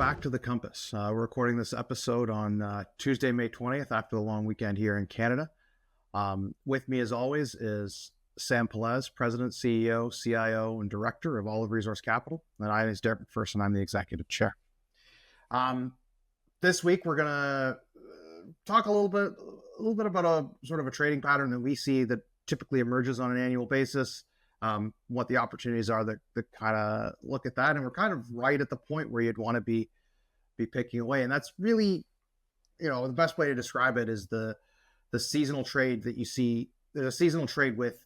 back to the Compass. We're recording this episode on Tuesday, May 20th, after the long weekend here in Canada. With me, as always, is Sam Pelaez, President, CEO, CIO, and Director of Olive Resource Capital. And I is Derek Macpherson. I'm the Executive Chair. This week, we're going to talk a little bit about a sort of a trading pattern that we see that typically emerges on an annual basis. What the opportunities are that kind of look at that. And we're kind of right at the point where you'd want to be picking away. And that's really, the best way to describe it is the seasonal trade that you see. There's a seasonal trade with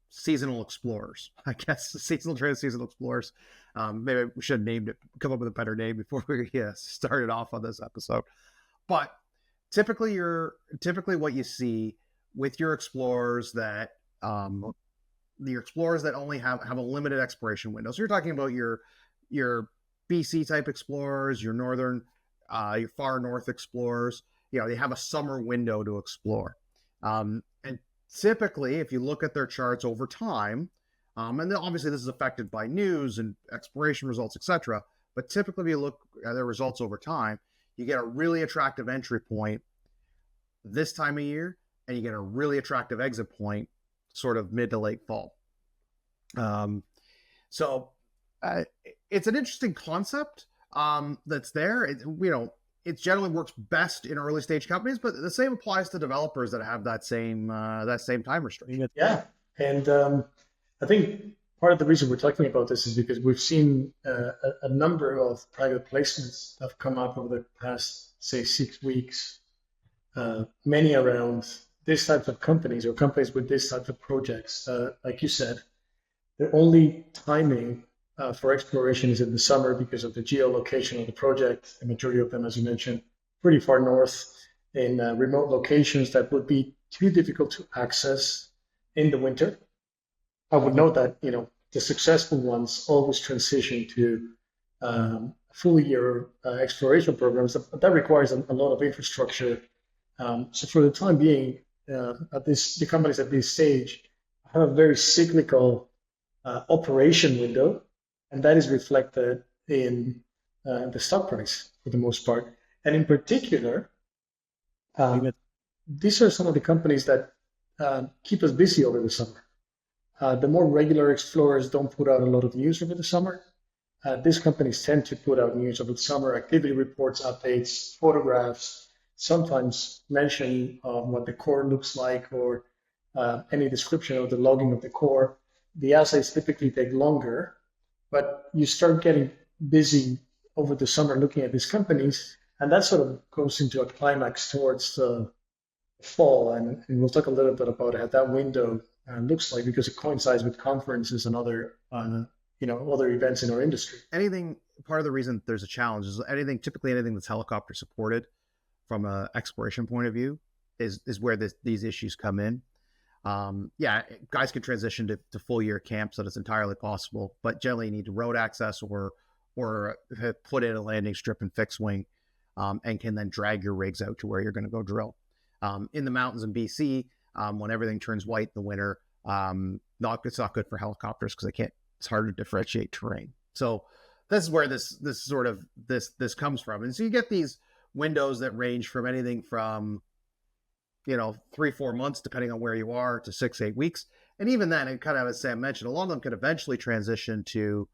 seasonal explorers, I guess. The seasonal trade with seasonal explorers. Maybe we should have named it, come up with a better name before we started off on this episode. But typically what you see with your explorers that the explorers that only have a limited expiration window. So you're talking about your BC type explorers, your northern, your far north explorers. They have a summer window to explore. And typically, if you look at their charts over time, and obviously this is affected by news and exploration results, etc. But typically, if you look at their results over time, you get a really attractive entry point this time of year, and you get a really attractive exit point sort of mid to late fall. So it's an interesting concept that's there. It generally works best in early stage companies, but the same applies to developers that have that same time restriction. Yeah, and I think part of the reason we're talking about this is because we've seen a number of private placements that have come up over the past, say, 6 weeks, many around this type of companies or companies with this type of projects. Like you said, the only timing for exploration is in the summer because of the geolocation of the project. The majority of them, as you mentioned, pretty far north in remote locations that would be too difficult to access in the winter. I would note that the successful ones always transition to full year exploration programs that requires a lot of infrastructure. So for the time being, the companies at this stage have a very cyclical operation window, and that is reflected in the stock price for the most part. And in particular, these are some of the companies that keep us busy over the summer. The more regular explorers don't put out a lot of news over the summer. These companies tend to put out news over the summer, activity reports, updates, photographs, sometimes mention what the core looks like or any description of the logging of the core. The assays typically take longer, but you start getting busy over the summer looking at these companies, and that sort of goes into a climax towards the fall. And we'll talk a little bit about how that window looks like because it coincides with conferences and other events in our industry. Part of the reason there's a challenge is typically anything that's helicopter supported from an exploration point of view is where these issues come in. Guys can transition to full year camps, so it's entirely possible, but generally you need to road access or put in a landing strip and fixed wing, and can then drag your rigs out to where you're going to go drill. In the mountains in BC, when everything turns white in the winter, it's not good for helicopters because it's hard to differentiate terrain. So this is where this comes from. And so you get these windows that range from anything from 3-4 months, depending on where you are, to 6-8 weeks. And even then, it kind of, as Sam mentioned, a lot of them could eventually transition to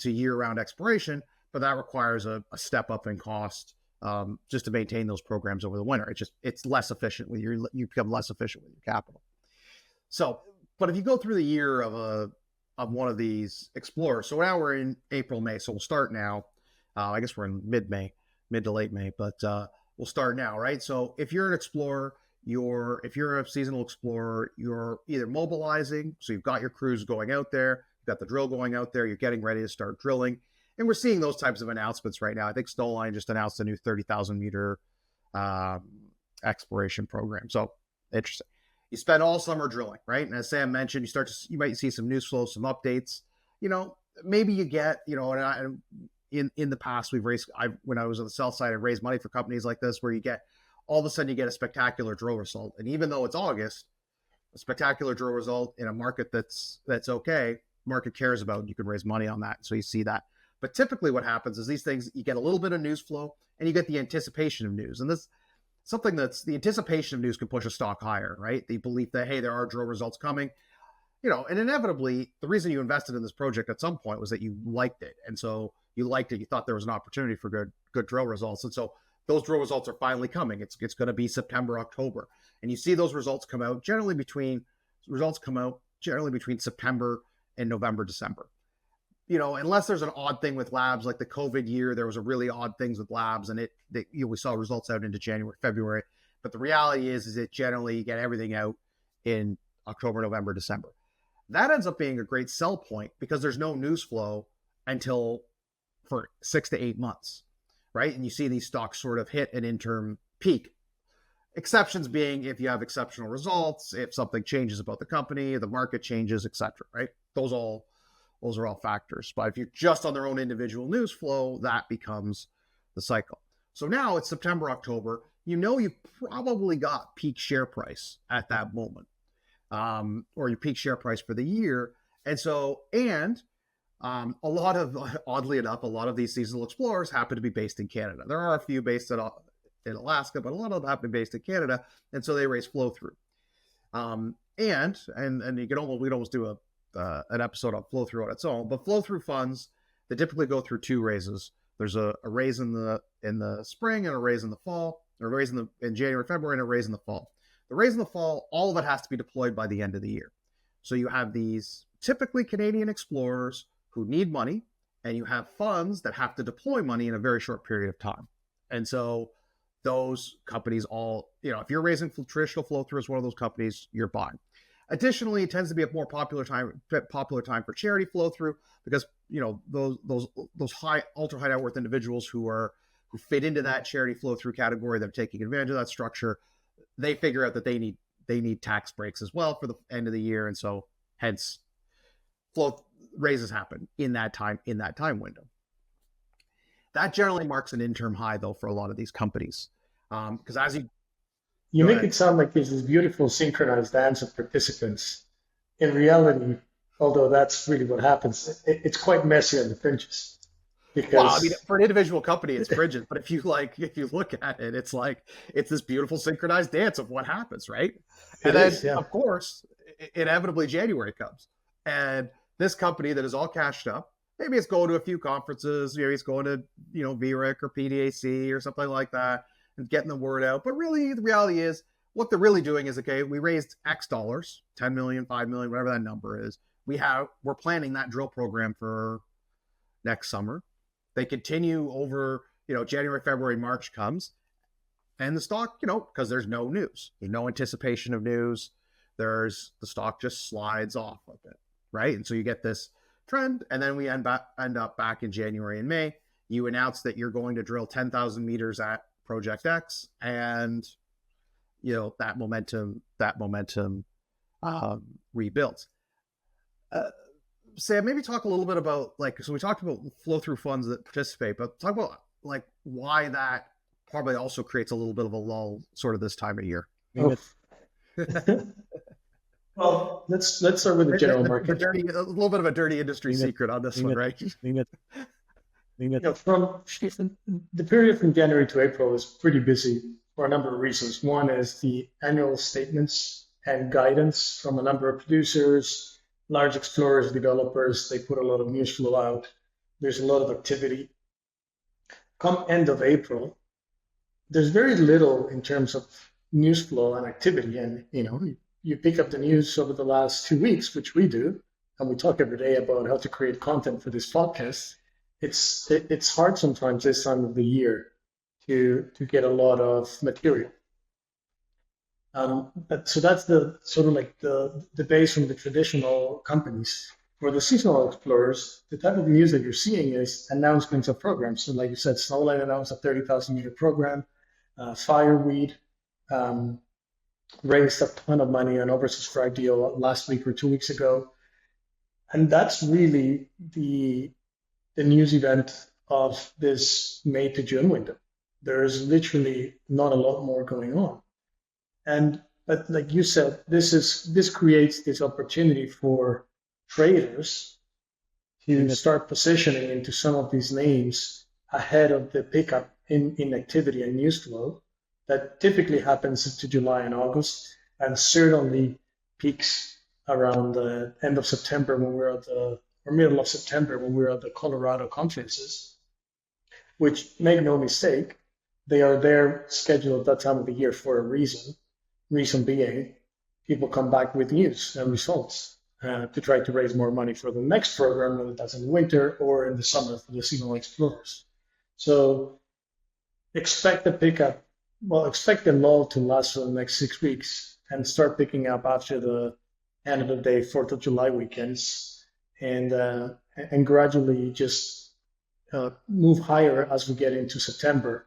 year-round exploration, but that requires a step up in cost just to maintain those programs over the winter. It's less efficient you become less efficient with your capital. So, but if you go through the year of one of these explorers, so now we're in April, May, so we'll start now. I guess we're in mid to late May, but we'll start now, right? So if you're an explorer, if you're a seasonal explorer, you're either mobilizing, so you've got your crews going out there, you've got the drill going out there, you're getting ready to start drilling, and we're seeing those types of announcements right now. I think Snowline just announced a new 30,000 meter exploration program. So interesting. You spend all summer drilling, right? And as Sam mentioned, you might see some news flow, some updates. Maybe you get, in the past, when I was on the sell side, I raised money for companies like this where all of a sudden you get a spectacular drill result. And even though it's August, a spectacular drill result in a market that's okay, market cares about, you can raise money on that. So you see that. But typically what happens is these things, you get a little bit of news flow and you get the anticipation of news. And this something that's the anticipation of news can push a stock higher, right? The belief that, hey, there are drill results coming, and inevitably the reason you invested in this project at some point was that you liked it. And so you liked it. You thought there was an opportunity for good drill results. And so those drill results are finally coming. It's going to be September, October. And you see those results come out generally between September and November, December. Unless there's an odd thing with labs, like the COVID year, there was a really odd things with labs, and we saw results out into January, February. But the reality is that generally you get everything out in October, November, December. That ends up being a great sell point because there's no news flow until for 6 to 8 months, right? And you see these stocks sort of hit an interim peak. Exceptions being if you have exceptional results, if something changes about the company, the market changes, etc. Right? Those are all factors. But if you're just on their own individual news flow, that becomes the cycle. So now it's September, October. You probably got peak share price at that moment, or your peak share price for the year. Oddly enough, a lot of these seasonal explorers happen to be based in Canada. There are a few based in Alaska, but a lot of them happen to be based in Canada, and so they raise flow through. And you can almost do an episode on flow through on its own. But flow through funds, they typically go through 2 raises. There's a raise in the spring and a raise in the fall, or a raise in January, February, and a raise in the fall. The raise in the fall, all of it has to be deployed by the end of the year. So you have these typically Canadian explorers who need money, and you have funds that have to deploy money in a very short period of time. And so those companies all, if you're raising traditional flow through as one of those companies, you're buying. Additionally, it tends to be a more popular time for charity flow through because those ultra high net worth individuals who fit into that charity flow through category, they're taking advantage of that structure. They figure out that they need tax breaks as well for the end of the year, and so hence flow raises happen in that time window. That generally marks an interim high though for a lot of these companies, because as you make it sound like there's this beautiful synchronized dance of participants. In reality, although that's really what happens, it's quite messy on the fringes. Because for an individual company, it's fringes. But if you look at it, it's this beautiful synchronized dance of what happens, right? And then, of course, inevitably January comes, and this company that is all cashed up, maybe it's going to a few conferences, maybe it's going to VRIC or PDAC or something like that, and getting the word out. But really, the reality is, what they're really doing is, okay, we raised X dollars, 10 million, 5 million, whatever that number is. We're planning that drill program for next summer. They continue over, January, February, March comes, and the stock, because there's no news, no anticipation of news, the stock just slides off a bit, right? And so you get this trend, and then we end up back in January and May. You announce that you're going to drill 10,000 meters at Project X, and that momentum rebuilds. Sam, maybe talk a little bit about so we talked about flow through funds that participate, but talk about why that probably also creates a little bit of a lull sort of this time of year. Well, let's start with the general market. A little bit of a dirty industry secret on this one, right? From the period from January to April is pretty busy for a number of reasons. One is the annual statements and guidance from a number of producers, large explorers, developers. They put a lot of news flow out. There's a lot of activity. Come end of April, there's very little in terms of news flow and activity. And you pick up the news over the last 2 weeks, which we do, and we talk every day about how to create content for this podcast. It's hard sometimes this time of the year to get a lot of material. So that's the sort of the base from the traditional companies. For the seasonal explorers, the type of news that you're seeing is announcements of programs. So like you said, Snowline announced a 30,000 meter program. Fireweed raised a ton of money on an oversubscribed deal last week or 2 weeks ago. And that's really the news event of this May to June window. There's literally not a lot more going on. But like you said, this creates this opportunity for traders to start positioning into some of these names ahead of the pickup in activity and news flow that typically happens to July and August, and certainly peaks around the end of September when we're at the or middle of September when we're at the Colorado conferences, which make no mistake, they are there scheduled at that time of the year for a reason. Reason being, people come back with news and results to try to raise more money for the next program, whether that's in winter or in the summer for the seasonal explorers. So expect the pickup, well, expect the lull to last for the next 6 weeks and start picking up after the end of the day, 4th of July weekends, and gradually just move higher as we get into September.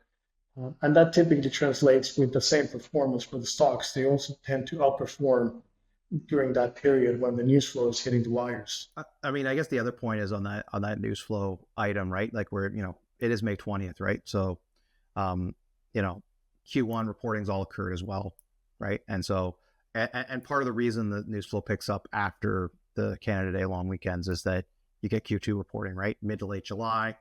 And that typically translates with the same performance for the stocks. They also tend to outperform during that period when the news flow is hitting the wires. I mean, I guess the other point is on that news flow item, right? Like we're, it is May 20th, right? So, Q1 reporting's all occurred as well, right? And so, and part of the reason the news flow picks up after the Canada Day long weekends is that you get Q2 reporting, right? Mid to late July,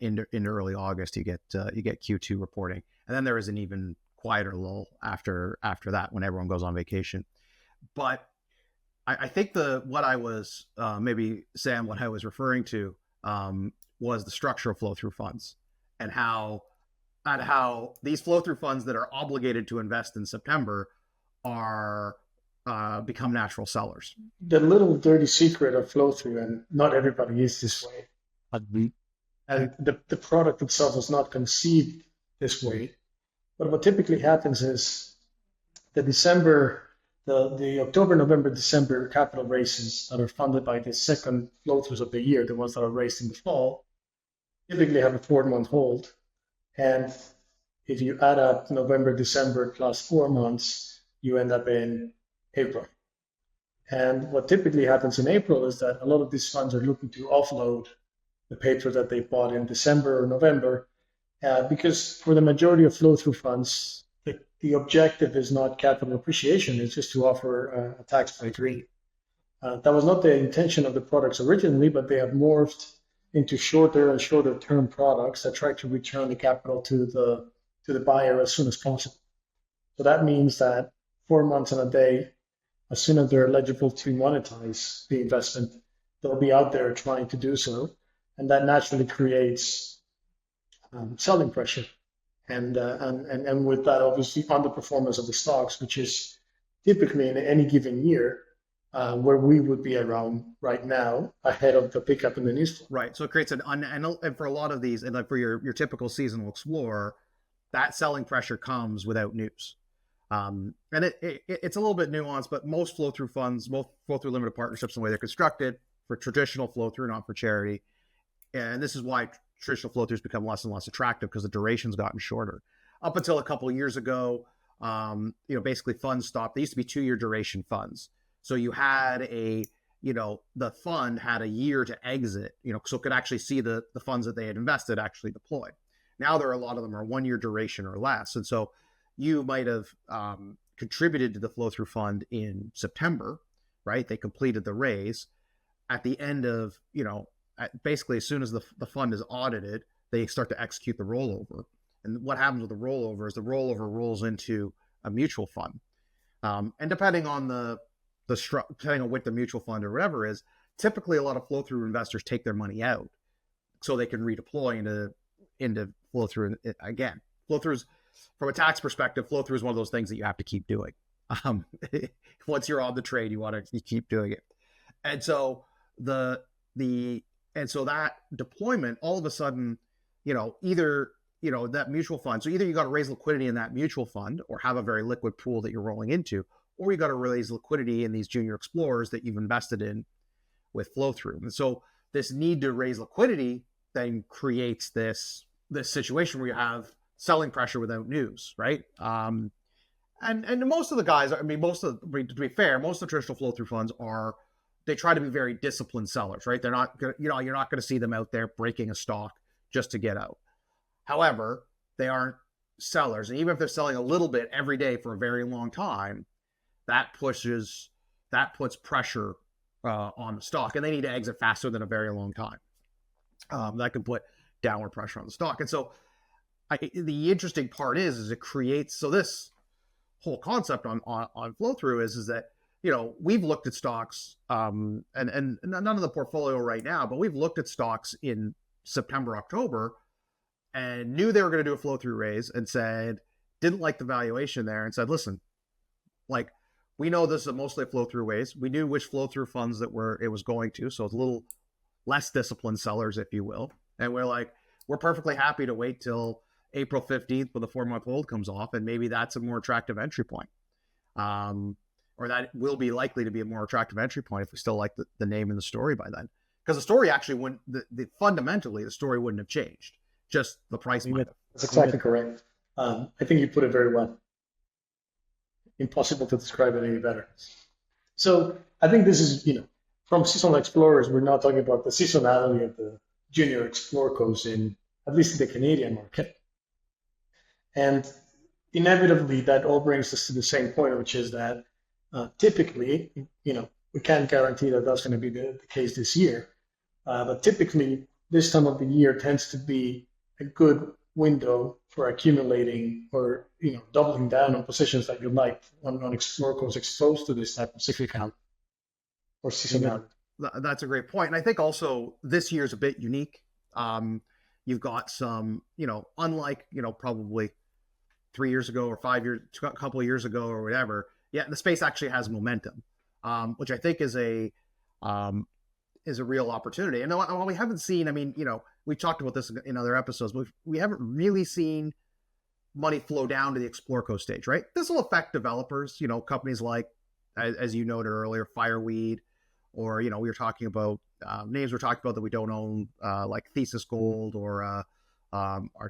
into early August, you get Q2 reporting, and then there is an even quieter lull after that when everyone goes on vacation. But I think what I was maybe Sam, what I was referring to was the structure of flow through funds and how these flow through funds that are obligated to invest in September are become natural sellers. The little dirty secret of flow through, and not everybody is this way. And the product itself is not conceived this way. But what typically happens is the October, November, December capital raises that are funded by the second flow-throughs of the year, the ones that are raised in the fall, typically have a 4-month hold. And if you add up November, December plus 4 months, you end up in April. And what typically happens in April is that a lot of these funds are looking to offload the paper that they bought in December or November, because for the majority of flow-through funds, the objective is not capital appreciation, it's just to offer a tax-free rate. That was not the intention of the products originally, but they have morphed into shorter and shorter term products that try to return the capital to the buyer as soon as possible. So that means that 4 months and a day, as soon as they're eligible to monetize the investment, they'll be out there trying to do so. And that naturally creates selling pressure. And with that, obviously, underperformance of the stocks, which is typically in any given year where we would be around right now ahead of the pickup in the news flow. Right. So it creates and for a lot of these, and like for your typical seasonal explorer, that selling pressure comes without news. And it's a little bit nuanced, but most flow through funds, most flow through limited partnerships, the way they're constructed for traditional flow through, not for charity. And this is why traditional flow throughs become less and less attractive because the duration's gotten shorter. Up until a couple of years ago, basically funds stopped. They used to be 2-year duration funds. So you had the fund had a year to exit, so it could actually see the funds that they had invested actually deployed. Now there are a lot of them are 1-year duration or less. And so you might have contributed to the flow through fund in September, right? They completed the raise. At the end of, basically as soon as the fund is audited, they start to execute the rollover. And what happens with the rollover is the rollover rolls into a mutual fund. And depending on depending on what the mutual fund or whatever is, typically a lot of flow through investors take their money out so they can redeploy into flow through again. Flow throughs, from a tax perspective, flow through is one of those things that you have to keep doing. Once you're on the trade, you keep doing it. And so so that deployment, all of a sudden, either that mutual fund. So either you got to raise liquidity in that mutual fund or have a very liquid pool that you're rolling into, or you got to raise liquidity in these junior explorers that you've invested in with flow through. And so this need to raise liquidity then creates this situation where you have selling pressure without news, right? And most of the guys, to be fair, most of the traditional flow through funds they try to be very disciplined sellers, right? They're not, you're not going to see them out there breaking a stock just to get out. However, they aren't sellers. And even if they're selling a little bit every day for a very long time, that puts pressure on the stock, and they need to exit faster than a very long time. That can put downward pressure on the stock. And so the interesting part is it creates, so this whole concept on flow through is that, we've looked at stocks, and none of the portfolio right now, but we've looked at stocks in September, October, and knew they were going to do a flow through raise, and didn't like the valuation there, and said, listen, like, we know this is mostly a flow through raise. We knew which flow through funds it was going to, so it's a little less disciplined sellers, if you will. And we're perfectly happy to wait till April 15th when the 4-month hold comes off, and maybe that's a more attractive entry point. Or that will be likely to be a more attractive entry point if we still like the name and the story by then. Because the story actually wouldn't, fundamentally, the story wouldn't have changed. Just the price might have. That's exactly correct. I think you put it very well. Impossible to describe it any better. So I think this is, from seasonal explorers, we're not talking about the seasonality of the junior explorers in, at least in the Canadian market. And inevitably, that all brings us to the same point, which is that typically, we can't guarantee that that's going to be the case this year. But typically, this time of the year tends to be a good window for accumulating or doubling down on positions that you like on explorers exposed to this type of cyclical or seasonality. That's a great point. And I think also this year is a bit unique. You've got some, unlike, probably 3 years ago or 5 years, a couple of years ago or whatever. Yeah, the space actually has momentum, which I think is a real opportunity. And while we haven't seen, we talked about this in other episodes, but we haven't really seen money flow down to the Explorco stage, right? This will affect developers, companies like, as you noted earlier, Fireweed, or, we were talking about names we're talking about that we don't own, like Thesis Gold or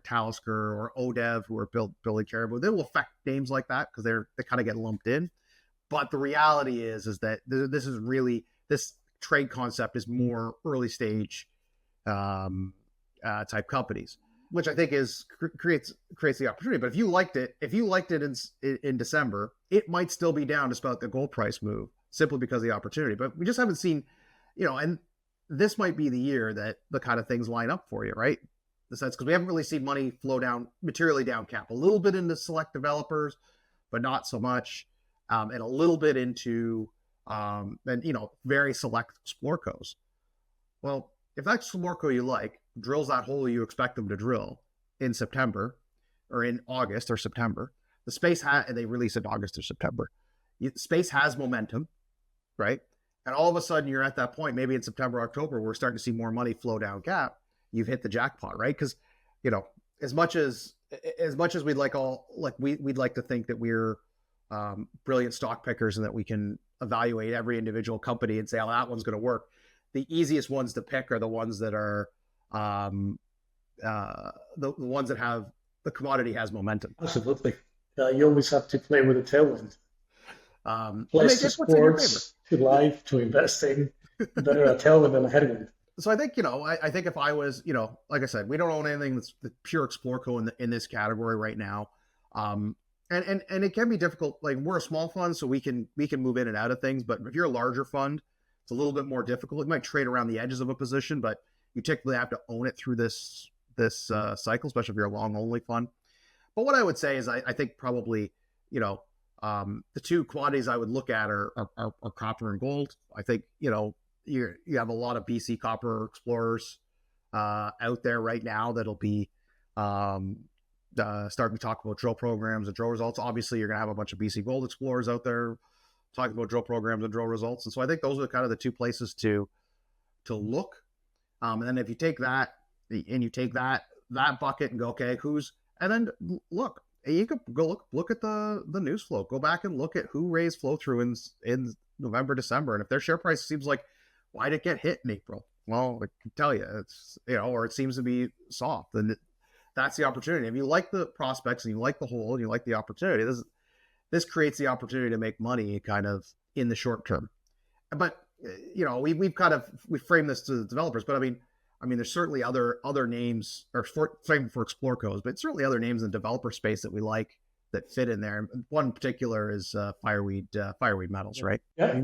Talisker or ODEV, who are building Caribou. They will affect names like that because they kind of get lumped in. But the reality is that this trade concept is more early stage type companies, which I think creates the opportunity. But if you liked it in December, it might still be down despite the gold price move, simply because of the opportunity. But we just haven't seen, and this might be the year that the kind of things line up for you, right? The sense, because we haven't really seen money flow down materially down cap, a little bit into select developers, but not so much, and a little bit into very select Explorcos. Well, if that Explorco you like drills that hole you expect them to drill in September or in August or September, the space and they release in August or September, space has momentum, right? And all of a sudden you're at that point, maybe in September, October, we're starting to see more money flow down cap. You've hit the jackpot, right? Because, as much as we'd like we'd like to think that we're brilliant stock pickers and that we can evaluate every individual company and say, oh, that one's going to work. The easiest ones to pick are the ones that are the ones that have the commodity has momentum. Absolutely. You always have to play with the tailwind. Place to sports, to life, to investing, better a tailwind than a headwind. So I think, I think if I was, like I said, we don't own anything that's the pure Explorco in this category right now. And it can be difficult. Like, we're a small fund, so we can move in and out of things. But if you're a larger fund, it's a little bit more difficult. You might trade around the edges of a position, but you typically have to own it through this cycle, especially if you're a long only fund. But what I would say is I think probably, the two commodities I would look at are copper and gold. I think, you have a lot of BC copper explorers out there right now that'll be starting to talk about drill programs and drill results. Obviously, you're going to have a bunch of BC gold explorers out there talking about drill programs and drill results. And so I think those are kind of the two places to look. And then if you take that and you take that bucket and go, okay, and then look, you could go look at the news flow, go back and look at who raised flow through in November, December. And if their share price seems like, why did it get hit in April? Well, I can tell you it's, or it seems to be soft, then that's the opportunity. If you like the prospects and you like the hole and you like the opportunity, this creates the opportunity to make money kind of in the short term. But, we framed this to the developers, but I mean, there's certainly other names or framed for Explorcos, but certainly other names in the developer space that we like that fit in there. And one in particular is Fireweed Metals, right? Yeah.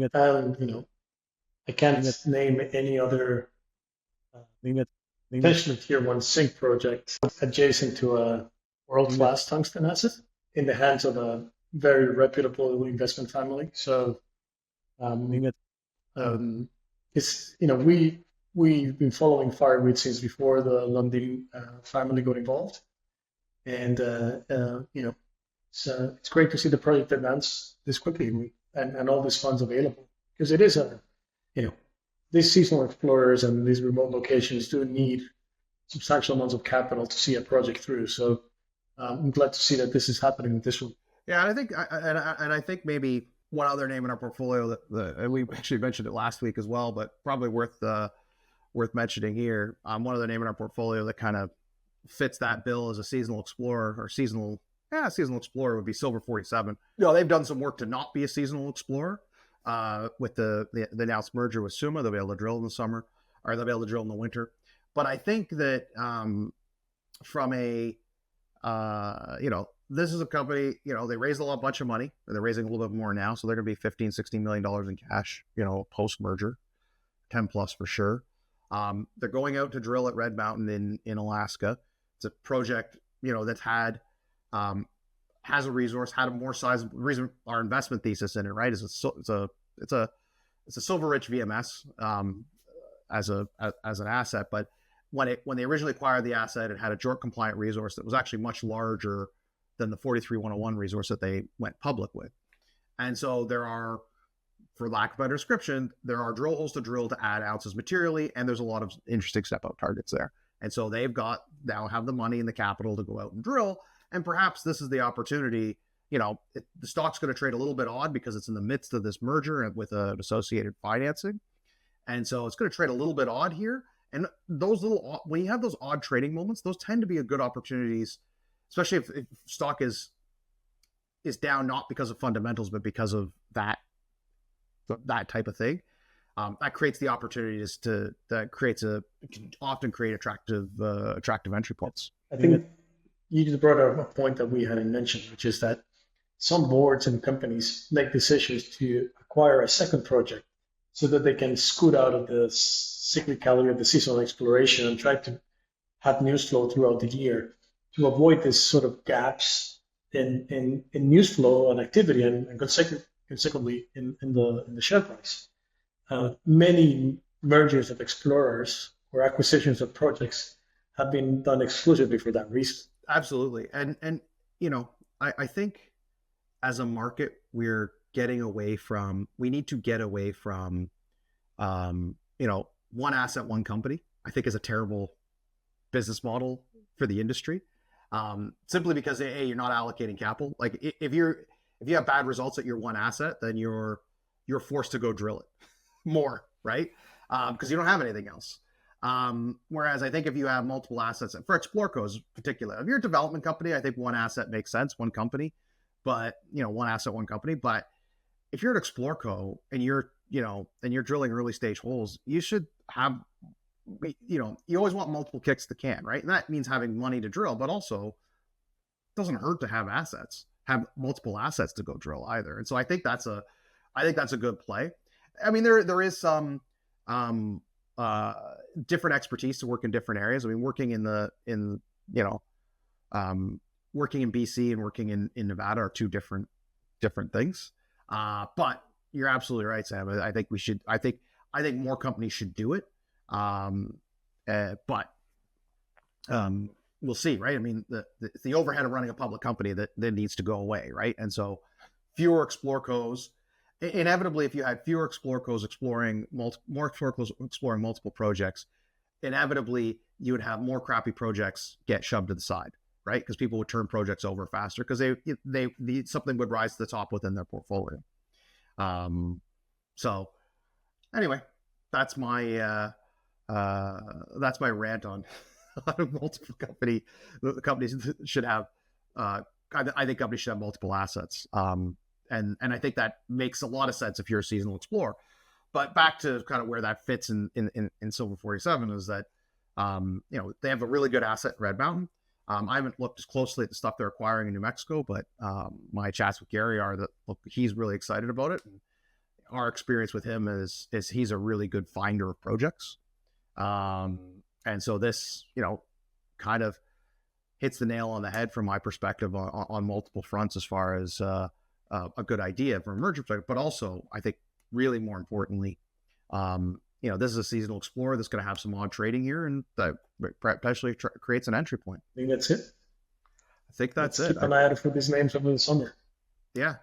I can't name any other potentially tier one zinc project adjacent to a world-class tungsten asset in the hands of a very reputable investment family. So um, it's we've been following Fireweed since before the Lundin family got involved, and it's great to see the project advance this quickly and all these funds available because it is a you know these seasonal explorers and these remote locations do need substantial amounts of capital to see a project through. So I'm glad to see that this is happening with this one. Yeah, and I think maybe one other name in our portfolio and we actually mentioned it last week as well, but probably worth mentioning here. One other name in our portfolio that kind of fits that bill as a seasonal explorer or seasonal explorer would be Silver 47. They've done some work to not be a seasonal explorer. With the announced merger with Suma, they'll be able to drill in the summer, or they'll be able to drill in the winter. But I think that from a this is a company, they raised a bunch of money. They're raising a little bit more now, so they're going to be $15-16 million in cash, post merger, 10 plus for sure. They're going out to drill at Red Mountain in Alaska. It's a project, that's has a resource, had a more size. The reason our investment thesis in it, right, is it's a silver rich VMS as an asset. But when they originally acquired the asset, it had a JORC compliant resource that was actually much larger than the 43101 resource that they went public with. And so there are, for lack of a better description, there are drill holes to drill to add ounces materially, and there's a lot of interesting step out targets there. And so they've now have the money and the capital to go out and drill. And perhaps this is the opportunity. The stock's going to trade a little bit odd because it's in the midst of this merger and with an associated financing. And so it's going to trade a little bit odd here. And when you have those odd trading moments, those tend to be a good opportunities, especially if stock is down, not because of fundamentals, but because of that type of thing. That creates the opportunities can often create attractive entry points. I think you just brought up a point that we hadn't mentioned, which is that some boards and companies make decisions to acquire a second project so that they can scoot out of the cyclicality of the seasonal exploration and try to have news flow throughout the year to avoid this sort of gaps in news flow and activity and consequently in the share price. Many mergers of explorers or acquisitions of projects have been done exclusively for that reason. Absolutely. And I think as a market, we need to get away from, one asset, one company, I think is a terrible business model for the industry. Simply because you're not allocating capital. Like if you have bad results at your one asset, then you're forced to go drill it more, right? Because you don't have anything else. Whereas I think if you have multiple assets, for Explorcos in particular, if you're a development company, I think one asset makes sense, one company, but one asset, one company. But if you're an Explorco and you're drilling early stage holes, you should have, you always want multiple kicks to the can, right? And that means having money to drill, but also it doesn't hurt to have multiple assets to go drill either. And so I think that's a good play. I mean, there is some different expertise to work in different areas. I mean, working working in BC and working in Nevada are two different things. But you're absolutely right, Sam. I think more companies should do it. But we'll see, right? I mean, the overhead of running a public company that needs to go away, right? And so fewer Explorcos. Inevitably, if you had fewer Explorcos exploring multiple projects, inevitably you would have more crappy projects get shoved to the side, right? Because people would turn projects over faster because they something would rise to the top within their portfolio. So anyway, that's my rant on multiple companies. Companies should have. I think companies should have multiple assets. And I think that makes a lot of sense if you're a seasonal explorer. But back to kind of where that fits in Silver 47 is that, they have a really good asset in Red Mountain. I haven't looked as closely at the stuff they're acquiring in New Mexico, but my chats with Gary are that he's really excited about it. And, our experience with him is he's a really good finder of projects. And so this, kind of hits the nail on the head from my perspective on multiple fronts as far as a good idea from a merger perspective, but also I think really more importantly, this is a seasonal explorer that's going to have some odd trading here, and that potentially creates an entry point. I think that's it. I think that's it. Keep an eye out for these names over the summer. Yeah.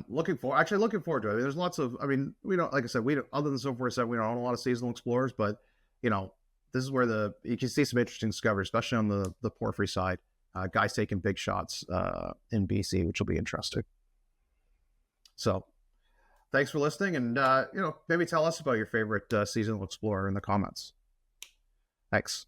Looking forward to it. I mean, there's lots of, we don't, like I said, other than so forth said, we don't own a lot of seasonal explorers, but this is where you can see some interesting discoveries, especially on the porphyry side. Guys taking big shots in BC, which will be interesting. So thanks for listening, and maybe tell us about your favorite seasonal explorer in the comments. Thanks.